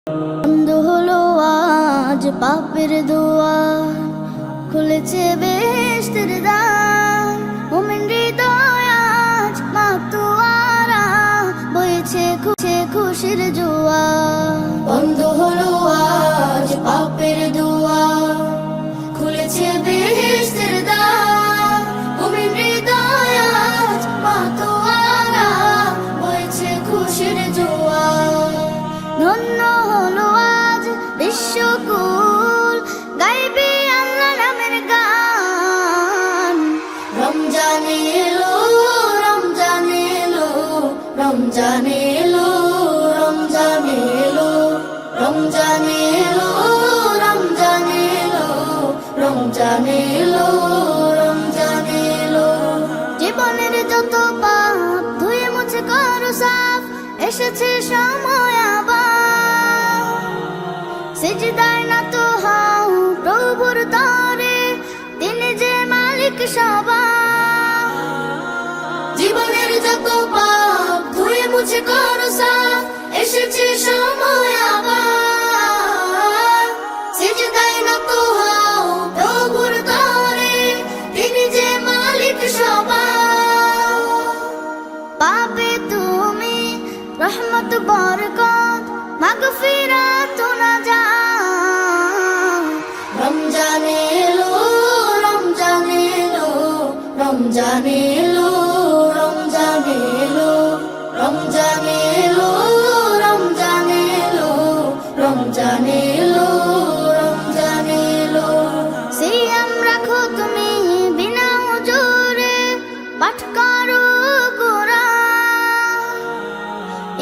বন্ধ হলো আজ পাপের দুয়ার, খুলেছে বেহেশতের দ্বার। মুমিন হৃদয় আজ মাতোয়ারা, বইছে খুশির জোয়ার। বন্ধ হলো আজ পাপের দুয়ার, খুলেছে বেহেশতের দ্বার। মুমিন হৃদয় আজ মাতোয়ারা, বইছে খুশির জোয়ার। ধন্য হলো আজ বিশ্বকুল, গাইবে আল্লাহ নামের গান। রমজান এলো, রমজান এলো, রমজান এলো, রমজান এলো, রমজান এলো, রমজান এলো, রমজান এলো, রমজান এলো। জীবনের যত পাপ ধুয়ে মুছে করো সাফ, এসেছে সময় আবার। কাছে করো সালাম, এসেছে সময় আবার। সিজদায় নত হও প্রভুর তরে, তিনি যে মালিক সবার। পাবে তুমি রহমত বরকত, মাগফিরাত নাজাত। রমজান এলো, রমজান এলো, রমজান এলো, রমজান এলো, রমজান এলো, রমজান এলো, রমজান এলো, রমজান এলো। সিয়াম রাখো তুমি বিনা উজুরে, পাঠ করো কুরআন,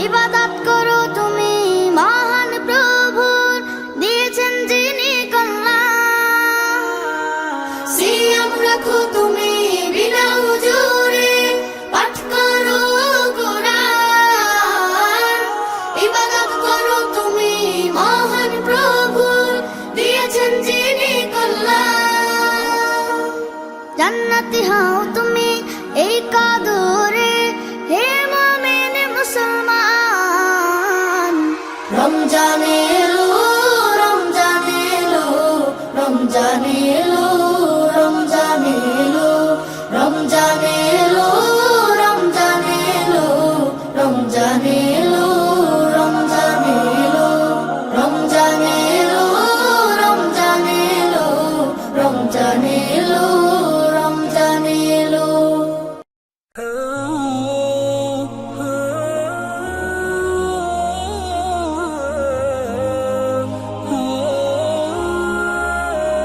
ইবাদত করো তুমি মহান প্রভুর, দিয়েছেন যিনি কল্যাণ। সিয়াম রাখো তুমি বিনা উজুরে, পাঠ করো কুরআন, ইবাদত করো তুমি মহান প্রভুর, দিয়েছেন যিনি কল্যাণ। জান্নাতি হও তুমি